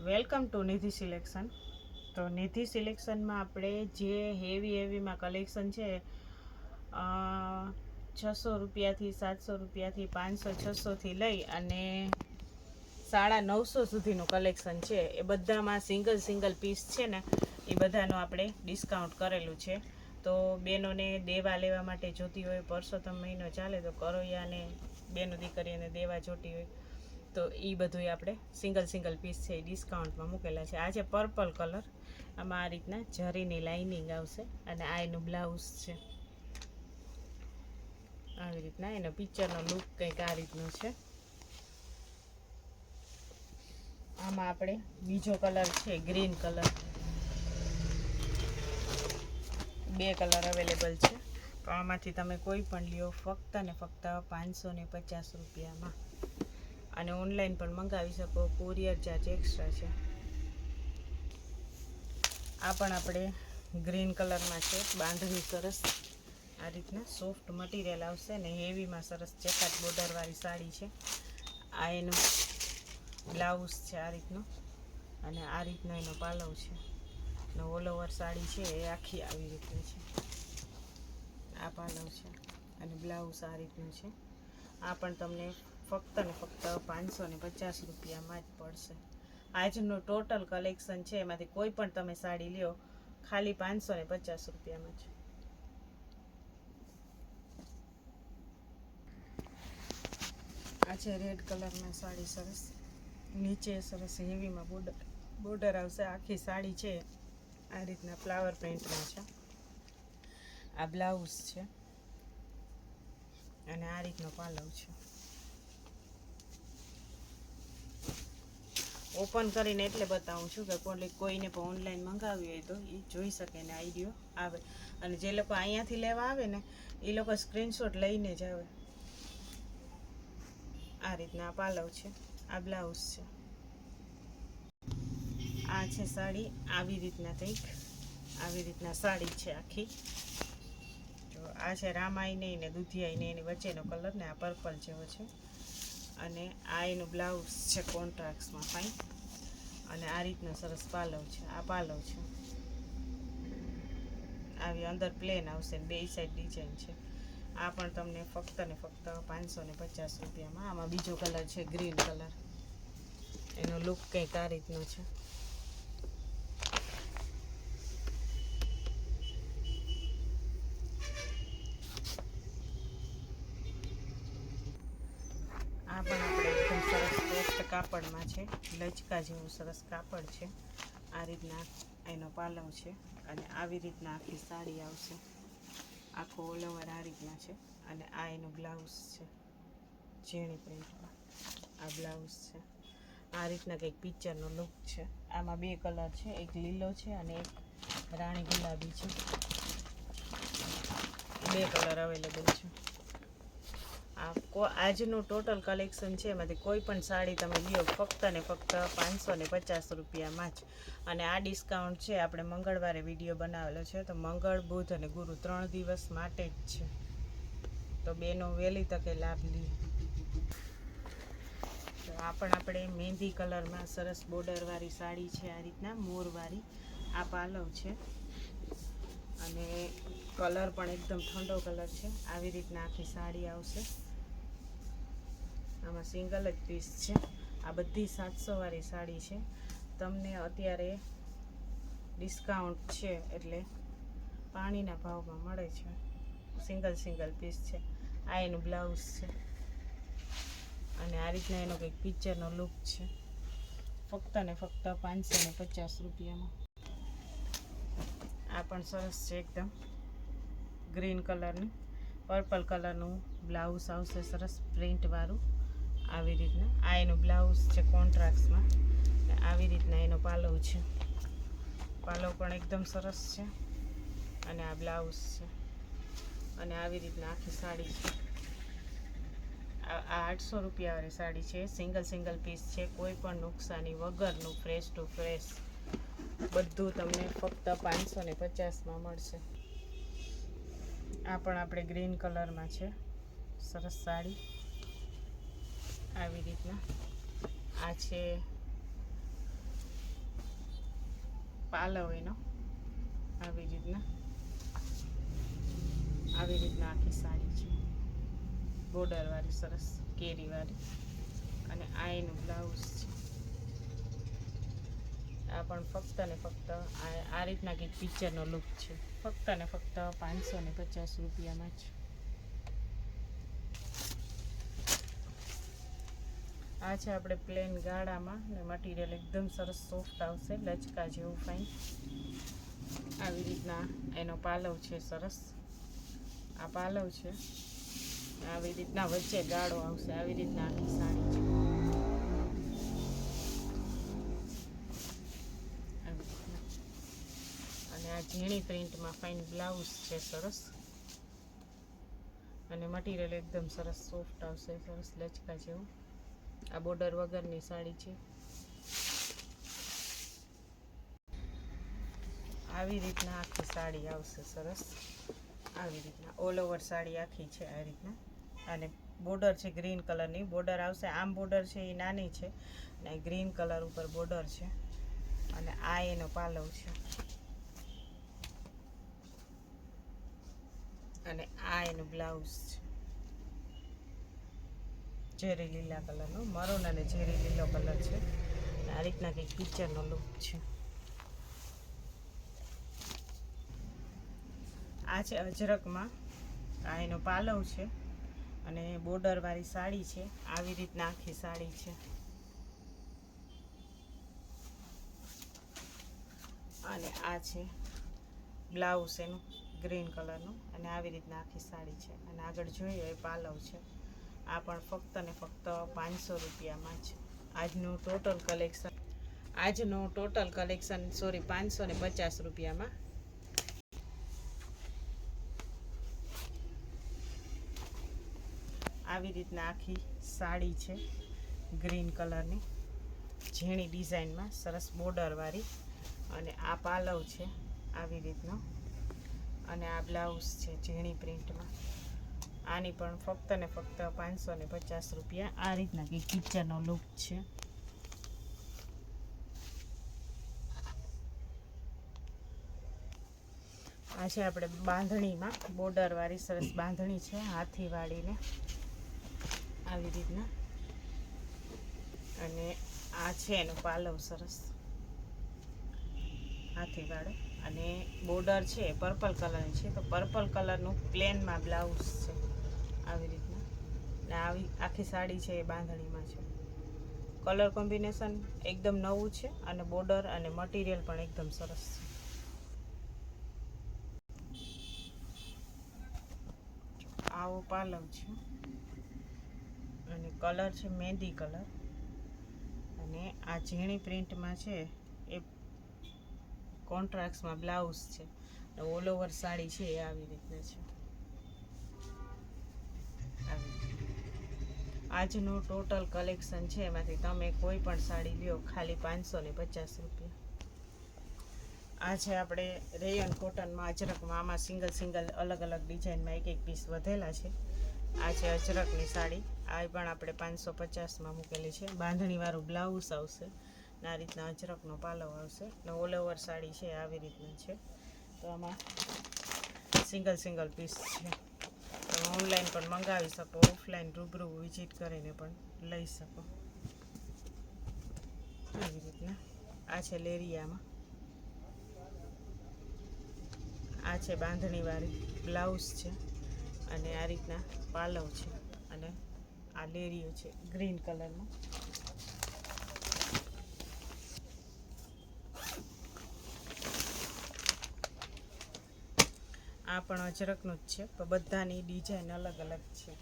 Welcome to Nidhi selection. તો નિધિ સિલેક્શનમાં આપણે જે હેવીમાં કલેક્શન છે 600 રૂપિયાથી 700 રૂપિયાથી 500-600થી લઈ અને 950 સુધીનું કલેક્શન છે. એ બધામાં સિંગલ પીસ છે ને એ બધાનું આપણે ડિસ્કાઉન્ટ કરેલું છે. તો બહેનોને દેવા લેવા માટે જોતી હોય, પરસોત્તમ મહિનો ચાલે તો કરોયાને બેનો દીકરીને દેવા જોતી હોય તો એ બધું આપણે સિંગલ પીસ છે એ ડિસ્કાઉન્ટમાં મૂકેલા છે. આ છે પર્પલ કલર. આમાં આ રીતના જરીની લાઇનિંગ આવશે અને આ એનું બ્લાઉઝ છે. આવી રીતના એનો પિક્ચરનો લુક કંઈક આ રીતનો છે. આમાં આપણે બીજો કલર છે ગ્રીન કલર. 2 કલર અવેલેબલ છે. તો આમાંથી તમે કોઈ પણ લ્યો ફક્ત ને ફક્ત 550 રૂપિયામાં. અને ઓનલાઈન પણ મંગાવી શકો, કુરિયર ચાર્જ એક્સ્ટ્રા છે. આ પણ આપણે ગ્રીન કલરમાં છે. બાંધણી સરસ આ રીતના સોફ્ટ મટીરિયલ આવશે ને હેવીમાં સરસ ચેકાટ બોર્ડરવાળી સાડી છે. આ એનું બ્લાઉઝ છે આ રીતનું અને આ રીતનો એનો પાલવ છે. ને ઓલ ઓવર સાડી છે એ આખી આવી રીતની છે. આ પાલવ છે અને બ્લાઉઝ આ રીતનું છે. આ પણ તમને ફક્ત ને ફક્ત 550 રૂપિયામાં જ પડશે. આજનું ટોટલ કલેક્શન છે એમાંથી કોઈ પણ તમે સાડી લ્યો ખાલી 550 રૂપિયામાં છે. આ છે રેડ કલરમાં સાડી સરસ. નીચે સરસ હેવીમાં બોર્ડર આવશે. આખી સાડી છે આ રીતના ફ્લાવર પ્રિન્ટમાં છે. આ બ્લાઉઝ છે અને આ રીતનો પાલવ છે. ઓપન કરીને એટલે બતાવું છું કે કોઈને પણ ઓનલાઈન મંગાવી હોય તો એ જોઈ શકે ને આઈડિયો આવે. અને જે લોકો અહીંયાથી લેવા આવે ને એ લોકો સ્ક્રીનશોટ લઈને જ આવે. આ રીતના આ પાલવ છે, આ બ્લાઉઝ છે. આ છે સાડી. આવી રીતના કંઈક આવી રીતના સાડી છે આખી. તો આ છે રામાયની ને દુધિયાઈ એની વચ્ચેનો કલર ને આ પર્પલ જેવો છે. અને આ એનું બ્લાઉઝ છે કોન્ટ્રાક્ટમાં ફાઇન. અને આ રીતનો સરસ પાલવ છે. આ પાલવ છે. આવી અંદર પ્લેન આવશે ને 2 સાઈડ ડિઝાઇન છે. આ પણ તમને ફક્ત ને ફક્ત 550 રૂપિયામાં. આમાં બીજો કલર છે ગ્રીન કલર. એનો લુક કંઈક આ રીતનો છે. આ પણ આપણે એકદમ સરસ સોફ્ટ કાપડમાં છે. લચકા જેવું સરસ કાપડ છે. આ રીતના એનો પાલવ છે અને આવી રીતના આખી સાડી આવશે. આખો ઓલ ઓવર આ રીતના છે અને આ એનું બ્લાઉઝ છે ઝીણી પ્રિન્ટમાં. આ બ્લાઉઝ છે. આ રીતના કંઈક પિક્ચરનો લુક છે. આમાં 2 કલર છે, એક લીલો છે અને એક રાણી ગુલાબી છે. 2 કલર અવેલેબલ છે. આજનું ટોટલ કલેક્શન છે એમાંથી કોઈ પણ સાડી તમે લ્યો ફક્ત ને ફક્ત 550 રૂપિયામાં જ. અને આ ડિસ્કાઉન્ટ છે આપણે મંગળવારે વિડીયો બનાવેલો છે. તો મંગળ, બુધ અને ગુરુ 3 દિવસ માટે જ છે. તો બેનો વહેલી તકે લાભ લી. તો આ પણ આપણે મહેંદી કલરમાં સરસ બોર્ડરવાળી સાડી છે. આ રીતના મોરવાળી. આ પાલવ છે અને કલર પણ એકદમ ઠંડો કલર છે. આવી રીતના આખી સાડી આવશે. આમાં સિંગલ જ પીસ છે. આ બધી 700 વાળી સાડી છે. તમને અત્યારે ડિસ્કાઉન્ટ છે એટલે પાણીના ભાવમાં મળે છે. સિંગલ પીસ છે. આ એનું બ્લાઉઝ છે અને આ રીતના એનો કંઈક પિક્ચરનો લુક છે. ફક્ત ને ફક્ત 550 રૂપિયામાં. આ પણ સરસ છે એકદમ ગ્રીન કલરનું. પર્પલ કલરનું બ્લાઉઝ આવશે સરસ પ્રિન્ટવાળું. આવી રીતના આ એનું બ્લાઉઝ છે કોન્ટ્રાક્ટમાં. આવી રીતના એનો પાલવ છે. પાલવ પણ એકદમ સરસ છે અને આ બ્લાઉઝ છે. અને આવી રીતના આખી સાડી છે. આ 800 રૂપિયાવાળી સાડી છે. સિંગલ પીસ છે. કોઈ પણ નુકસાની વગરનું ફ્રેશ ટુ ફ્રેશ બધું તમને ફક્ત 550માં મળશે. આ પણ આપણે ગ્રીન કલરમાં છે સરસ સાડી. આવી રીતના આ છે પાલવ એનો આવી રીતના આખી સાડી છે, બોર્ડરવાળી સરસ કેરીવાળી. અને આ એનું બ્લાઉઝ છે. આ પણ ફક્ત ને ફક્ત આ રીતના કંઈક પિક્ચરનો લુક છે. ફક્ત ને ફક્ત 550 રૂપિયામાં જ. આ છે આપણે પ્લેન ગાળામાં ને મટીરિયલ એકદમ સરસ સોફ્ટ આવશે, લચકા જેવું ફાઇન. આવી રીતના એનો પાલવ છે સરસ. આ પાલવ છે, આવી રીતના વચ્ચે ગાળો આવશે. આવી રીતના આખી સાડી છે. આવી રીતના. અને આ ઝીણી પ્રિન્ટમાં ફાઇન બ્લાઉઝ છે સરસ. અને મટીરિયલ એકદમ સરસ સોફ્ટ આવશે, સરસ લચકા જેવું. આ બોર્ડર વગરની સાડી છે. આવી રીતના આખી સાડી આવશે સરસ. આવી રીતના ઓલ ઓવર સાડી આખી છે આ રીતના. અને બોર્ડર છે ગ્રીન કલરની બોર્ડર આવશે. આમ બોર્ડર છે એ નાની છે ને ગ્રીન કલર ઉપર બોર્ડર છે. અને આ એનો પાલવ છે. અને આ એનું બ્લાઉઝ છે, ઝેરી લીલા કલરનો, મરૂન અને ઝેરી લીલો કલર છે. આ રીતના કંઈક પિક્ચરનો લુક છે. આ છે અજરકમાં. આ એનો પાલવ છે અને બોર્ડરવાળી સાડી છે. આવી રીતના આખી સાડી છે. અને આ છે બ્લાઉઝ એનું ગ્રીન કલરનું. અને આવી રીતના આખી સાડી છે. અને આગળ જોઈએ એ પાલવ છે. આ પણ ફક્ત ને ફક્ત 500 રૂપિયામાં જ. આજનું ટોટલ કલેક્શન 550 રૂપિયામાં. આવી રીતના આખી સાડી છે ગ્રીન કલરની, ઝીણી ડિઝાઇનમાં સરસ બોર્ડરવાળી. અને આ પાલવ છે આવી રીતનો. અને આ બ્લાઉઝ છે ઝીણી પ્રિન્ટમાં. આની પણ ફક્ત ને ફક્ત 550 રૂપિયા. આ રીતના કંઈક પિક્ચરનો લુક છે. આ છે આપણે બાંધણીમાં બોર્ડરવાળી સરસ બાંધણી છે, હાથીવાળીને આવી રીતના. અને આ છે એનો પાલવ સરસ હાથીવાળો. અને બોર્ડર છે પર્પલ કલરની છે, તો પર્પલ કલરનું પ્લેનમાં બ્લાઉઝ છે આવી રીતના. ને આવી આખી સાડી છે એ બાંધણીમાં છે. કલર કોમ્બિનેશન એકદમ નવું છે. અને બોર્ડર અને મટીરિયલ પણ એકદમ સરસ છે. આવો પાલવ છે અને કલર છે મહેંદી કલર. અને આ ઝીણી પ્રિન્ટમાં છે એ કોન્ટ્રાક્ટમાં બ્લાઉઝ છે. ઓલ ઓવર સાડી છે એ આવી રીતના છે. આજનું ટોટલ કલેક્શન છે એમાંથી તમે કોઈ પણ સાડી લ્યો ખાલી 550 રૂપિયા. આ છે આપણે રેયન કોટનમાં અજરકમાં. આમાં સિંગલ અલગ અલગ ડિઝાઇનમાં એક પીસ વધેલા છે. આ છે અજરકની સાડી. આ પણ આપણે 550માં મૂકેલી છે. બાંધણીવાળું બ્લાઉઝ આવશે ને આ રીતના અજરકનો પાલવ આવશે. ને ઓલ ઓવર સાડી છે આવી રીતના છે. તો આમાં સિંગલ પીસ છે. તમે ઓનલાઈન પણ મંગાવી શકો, ઓફલાઈન રૂબરૂ વિઝિટ કરીને પણ લઈ શકો. આવી રીતના આ છે લેરિયામાં. આ છે બાંધણીવાળી બ્લાઉઝ છે. અને આ રીતના પાલવ છે. અને આ લેરિયો છે ગ્રીન કલરનો. આ પણ અજરકનું જ છે, પણ બધાની ડિઝાઇન અલગ અલગ છે.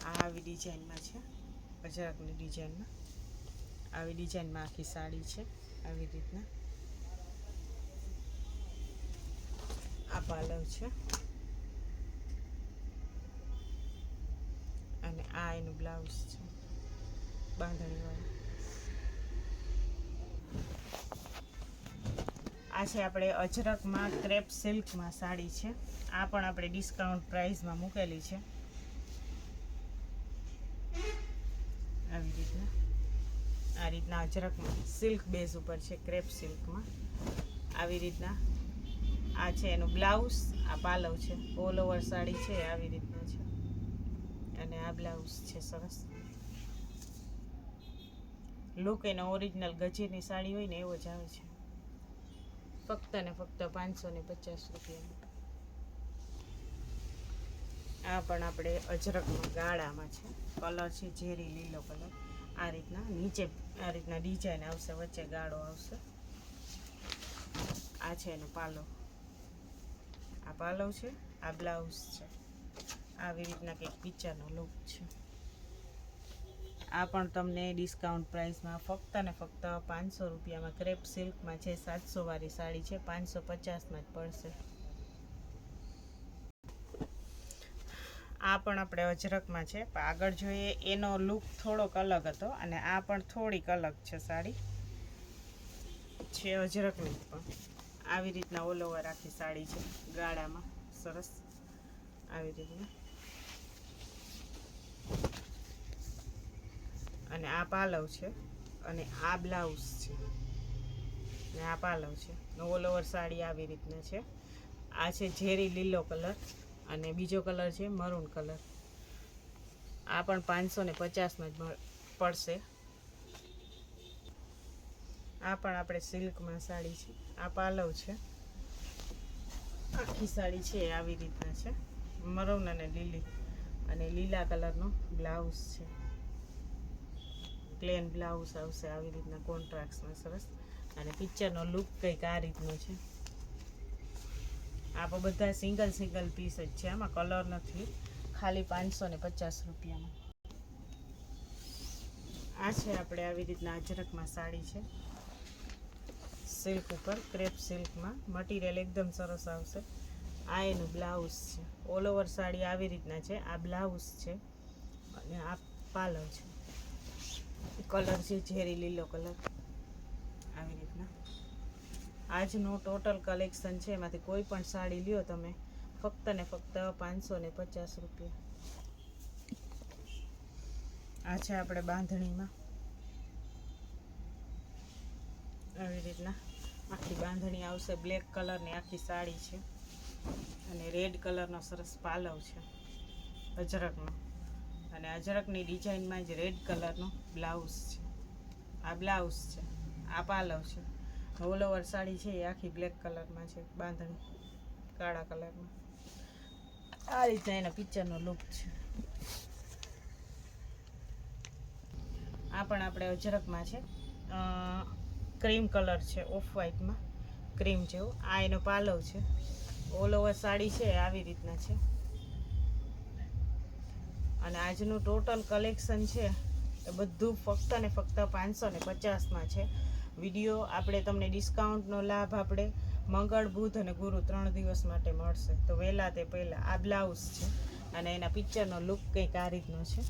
આ આવી ડિઝાઇનમાં છે, અજરકની ડિઝાઇનમાં. આવી ડિઝાઇનમાં આખી સાડી છે આવી રીતના. આ પાલવ છે અને આ એનું બ્લાઉઝ છે બાંધણીવાળું. આ છે આપણે અજરકમાં ક્રેપ સિલ્કમાં સાડી છે. આ પણ આપણે ડિસ્કાઉન્ટ પ્રાઇસમાં મૂકેલી છે આવી રીતના. આ રીતના રીતના અજરકમાં સિલ્ક બેઝ ઉપર છે, ક્રેપ સિલ્કમાં. આવી રીતના આ છે એનું બ્લાઉઝ, આ પાલવ છે, ઓલ ઓવર સાડી છે આવી રીતના છે. અને આ બ્લાઉઝ છે. સરસ લુક એનો ઓરિજિનલ ગજીની સાડી હોય ને એવો જ આવે છે. ફક્ત ને ફક્ત 550 રૂપિયામાં. આ પણ આપણે અજરકમાં ગાળામાં છે. કલર છે ઝેરી લીલો કલર. આ રીતના નીચે આ રીતના ડિઝાઇન આવશે, વચ્ચે ગાળો આવશે. આ છે એનો પાલો, આ પાલવ છે, આ બ્લાઉઝ છે. આવી રીતના કંઈક પિક્ચરનો લુક છે. આ પણ તમને ડિસ્કાઉન્ટ પ્રાઇસમાં ફક્ત ને ફક્ત 500 રૂપિયામાં ક્રેપ સિલ્કમાં છે. 700 વાળી સાડી છે, 550માં જ પડશે. આ પણ આપણે અજરકમાં છે, પણ આગળ જોઈએ એનો લુક થોડોક અલગ હતો અને આ પણ થોડીક અલગ છે. સાડી છે અજરકની પણ આવી રીતના ઓલ ઓવર આખી સાડી છે ગાળામાં. સરસ આવી રીતના. અને આ પાલવ છે અને આ બ્લાઉઝ છે અને આ પાલવ છે. ઓલ ઓવર સાડી આવી રીતના છે. આ છે ઝેરી લીલો કલર અને બીજો કલર છે મરૂન કલર. આ પણ 550માં જ પડશે. આ પણ આપણે સિલ્કમાં સાડી છે. આ પાલવ છે, આખી સાડી છે આવી રીતના છે, મરૂન અને લીલી અને લીલા કલરનો બ્લાઉઝ છે. પ્લેન બ્લાઉઝ આવશે આવી રીતના કોન્ટ્રાસ્ટમાં. સરસ. અને પિક્ચરનો લુક કંઈક આ રીતનો છે. આ બધા સિંગલ સિંગલ પીસ જ છે, આમાં કલર નથી. ખાલી 550 રૂપિયામાં. આ છે આપણે આવી રીતના અજરકમાં સાડી છે, સિલ્ક ઉપર ક્રેપ સિલ્કમાં. મટીરિયલ એકદમ સરસ આવશે. આ એનું બ્લાઉઝ છે. ઓલ ઓવર સાડી આવી રીતના છે. આ બ્લાઉઝ છે અને આ પાલવ છે. કલર છે ઝેરી લીલો કલર આવી રીતના. આજનું ટોટલ કલેક્શન છે, એમાંથી કોઈ પણ સાડી લ્યો તમે ફક્ત ને ફક્ત 550 રૂપિયા. આ છે આપણે બાંધણીમાં આવી રીતના આખી બાંધણી આવશે. બ્લેક કલરની આખી સાડી છે અને રેડ કલરનો સરસ પાલવ છે અજરકનો. અને અજરકની ડિઝાઇનમાં જ રેડ કલરનો બ્લાઉઝ છે. આ બ્લાઉઝ છે, આ પાલવ છે. ઓલ ઓવર સાડી છે એ આખી બ્લેક કલરમાં છે, બાંધણી કાળા કલરમાં. આ રીતના એના પિક્ચરનો લુક છે. આ પણ આપણે અજરકમાં છે, ક્રીમ કલર છે, ઓફ વ્હાઇટમાં ક્રીમ જેવું. આ એનો પાલવ છે. ઓલ ઓવર સાડી છે આવી રીતના છે. અને આજનું ટોટલ કલેક્શન છે એ બધું ફક્ત ને ફક્ત 550માં છે. વિડીયો આપણે તમને ડિસ્કાઉન્ટનો લાભ આપણે મંગળ, બુધ અને ગુરુ 3 દિવસ માટે મળશે. તો વહેલા તે પહેલાં. આ બ્લાઉઝ છે અને એના પિક્ચરનો લુક કંઈક આ રીતનો છે.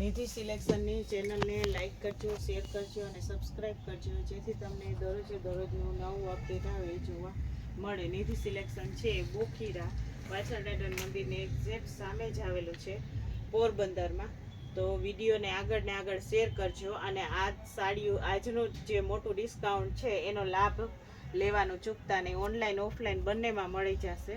નિધિ સિલેક્શનની ચેનલને લાઈક કરજો, શેર કરજો અને સબસ્ક્રાઈબ કરજો, જેથી તમને દરરોજે દરરોજનું નવું અપડેટ આવે એ જોવા મળે. નિધિ સિલેક્શન છે બોખીરા વાછરડાડન મંદિરની એક્ઝેક્ટ સામે જ આવેલું છે પોરબંદરમાં. તો વિડીયોને આગળ ને આગળ શેર કરજો અને આ સાડીઓ આજનું જે મોટું ડિસ્કાઉન્ટ છે એનો લાભ લેવાનું ચૂકતા નહીં. ઓનલાઈન ઓફલાઈન બંનેમાં મળી જશે.